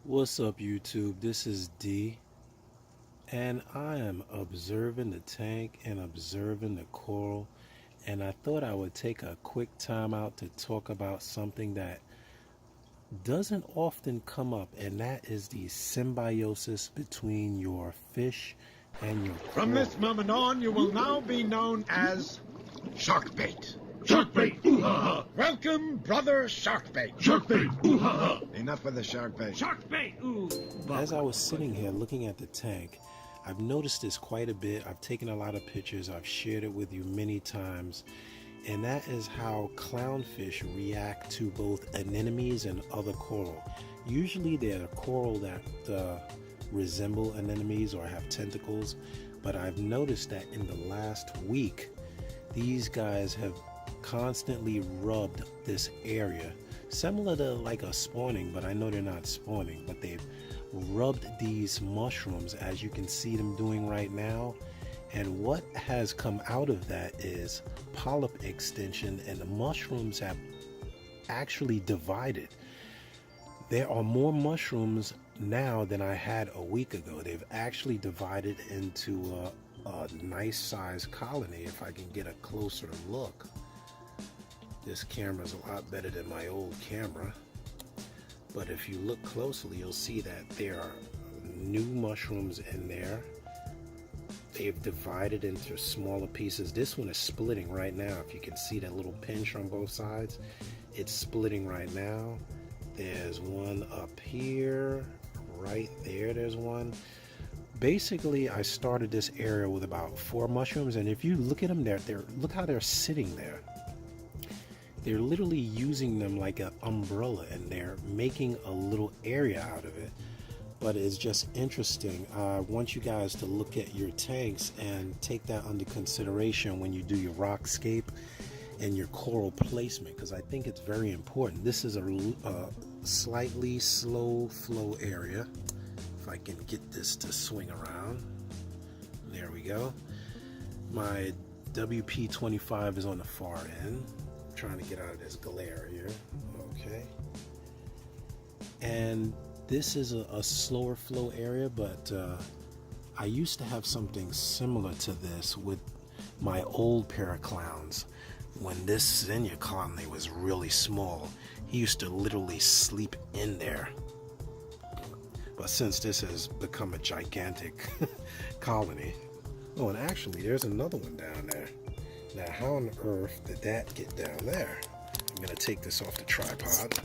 What's up, YouTube? This is D, and I am observing the tank and observing the coral. And I thought I would take a quick time out to talk about something that doesn't often come up, and that is the symbiosis between your fish and your From coral. this moment on, you will now be known as Sharkbait. Sharkbait! Ooh-ha-ha! Welcome, brother Sharkbait. Sharkbait! Ooh-ha-ha! Enough with the Sharkbait. Sharkbait! Ooh! As I was sitting here looking at the tank, I've noticed this quite a bit. I've taken a lot of pictures. I've shared it with you many times. And that is how clownfish react to both anemones and other coral. Usually they're coral that resemble anemones or have tentacles. But I've noticed that in the last week, these guys have constantly rubbed this area, similar to like a spawning, but I know they're not spawning, but they've rubbed these mushrooms, as you can see them doing right now. And what has come out of that is polyp extension, and the mushrooms have actually divided. There are more mushrooms now than I had a week ago. They've actually divided into a nice sized colony. If I can get a closer look, this camera's a lot better than my old camera, but if you look closely, you'll see that there are new mushrooms in there. They've divided into smaller pieces. This one is splitting right now. If you can see that little pinch on both sides, it's splitting right now. There's one up here, right there, there's one. Basically, I started this area with about 4 mushrooms, and if you look at them, look how they're sitting there. They're literally using them like an umbrella, and they're making a little area out of it. But it's just interesting. I want you guys to look at your tanks and take that under consideration when you do your rockscape and your coral placement, because I think it's very important. This is a slightly slow flow area. If I can get this to swing around. There we go. My WP25 is on the far end. I'm trying to get out of this glare here. Okay. And this is a slower flow area, but I used to have something similar to this with my old pair of clowns. When this senior colony was really small, he used to literally sleep in there. But since this has become a gigantic colony, oh, and actually there's another one down there. Now, how on earth did that get down there? I'm gonna take this off the tripod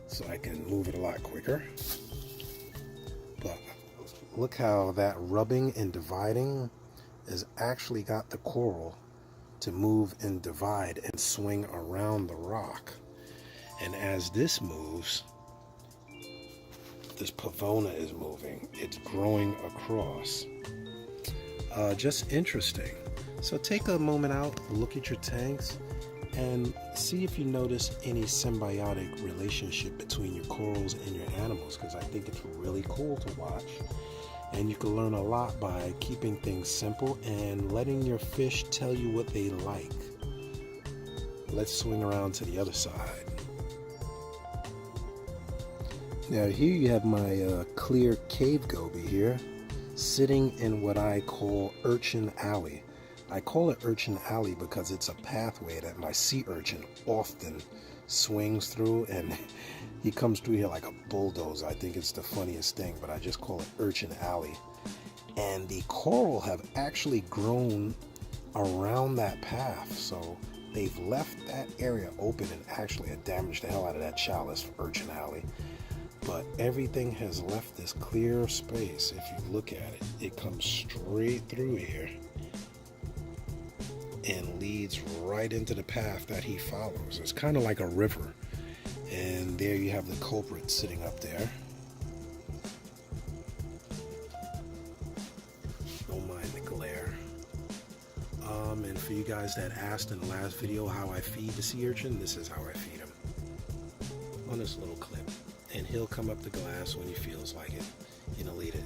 so I can move it a lot quicker. But look how that rubbing and dividing has actually got the coral to move and divide and swing around the rock. And as this moves, this pavona is moving. It's growing across. Just interesting. So take a moment out, look at your tanks, and see if you notice any symbiotic relationship between your corals and your animals, because I think it's really cool to watch. And you can learn a lot by keeping things simple and letting your fish tell you what they like. Let's swing around to the other side. Now here you have my clear cave goby here, sitting in what I call Urchin Alley. I call it Urchin Alley because it's a pathway that my sea urchin often swings through, and he comes through here like a bulldozer. I think it's the funniest thing, but I just call it Urchin Alley. And the coral have actually grown around that path, so they've left that area open and actually have damaged the hell out of that chalice for Urchin Alley. But everything has left this clear space. If you look at it, it comes straight through here and leads right into the path that he follows. It's kind of like a river. And there you have the culprit sitting up there. Don't mind the glare. And for you guys that asked in the last video how I feed the sea urchin, this is how I feed him. On this little clip. And he'll come up the glass when he feels like it, and he'll eat it.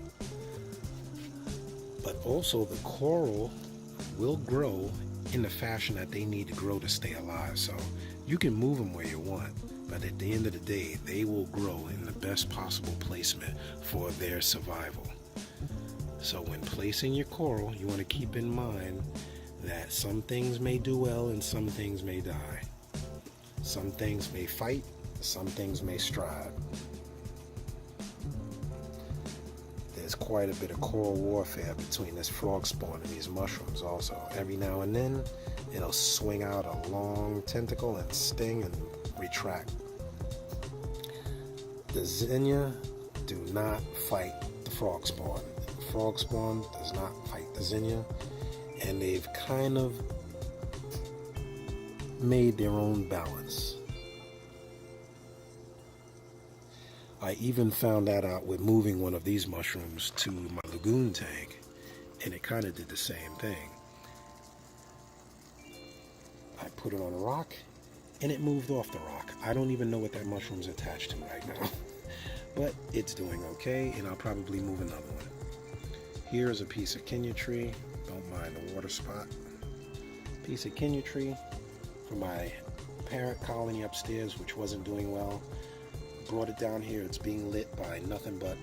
But also the coral will grow in the fashion that they need to grow to stay alive. So you can move them where you want, but at the end of the day, they will grow in the best possible placement for their survival. So when placing your coral, you want to keep in mind that some things may do well and some things may die. Some things may fight, some things may strive. There's quite a bit of coral warfare between this frog spawn and these mushrooms also. Every now and then, it'll swing out a long tentacle and sting and retract. The zinnia do not fight the frog spawn. The frog spawn does not fight the zinnia, and they've kind of made their own balance. I even found that out with moving one of these mushrooms to my lagoon tank, and it kind of did the same thing. I put it on a rock, and it moved off the rock. I don't even know what that mushroom's attached to right now, but it's doing okay, and I'll probably move another one. Here's a piece of Kenya tree. Don't mind the water spot. Piece of Kenya tree for my parent colony upstairs, which wasn't doing well. Brought it down here. It's being lit by nothing but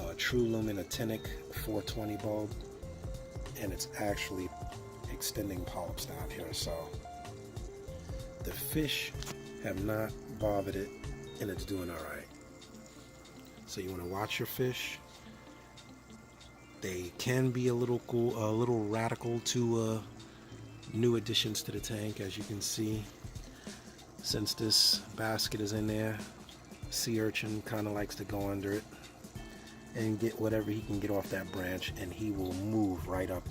a True Lumen Actinic 420 bulb, and it's actually extending polyps down here. So the fish have not bothered it, and it's doing all right. So you want to watch your fish. They can be a little cool, a little radical to new additions to the tank, as you can see. Since this basket is in there, sea urchin kind of likes to go under it and get whatever he can get off that branch, and he will move right up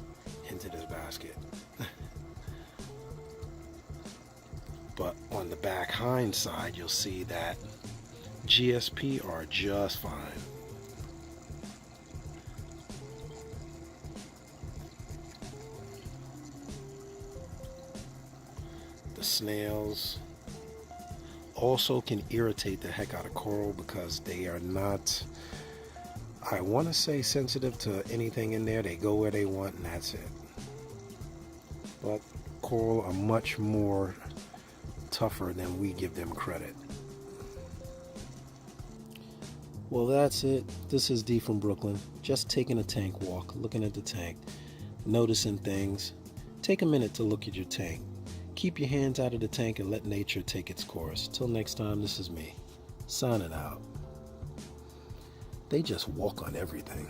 into this basket. But on the back hind side, you'll see that GSP are just fine. The snails also can irritate the heck out of coral because they are not, I want to say, sensitive to anything in there. They go where they want and that's it. But coral are much more tougher than we give them credit. Well, that's it. This is D from Brooklyn. Just taking a tank walk, looking at the tank, noticing things. Take a minute to look at your tank. Keep your hands out of the tank and let nature take its course. Till next time, this is me, signing out. They just walk on everything.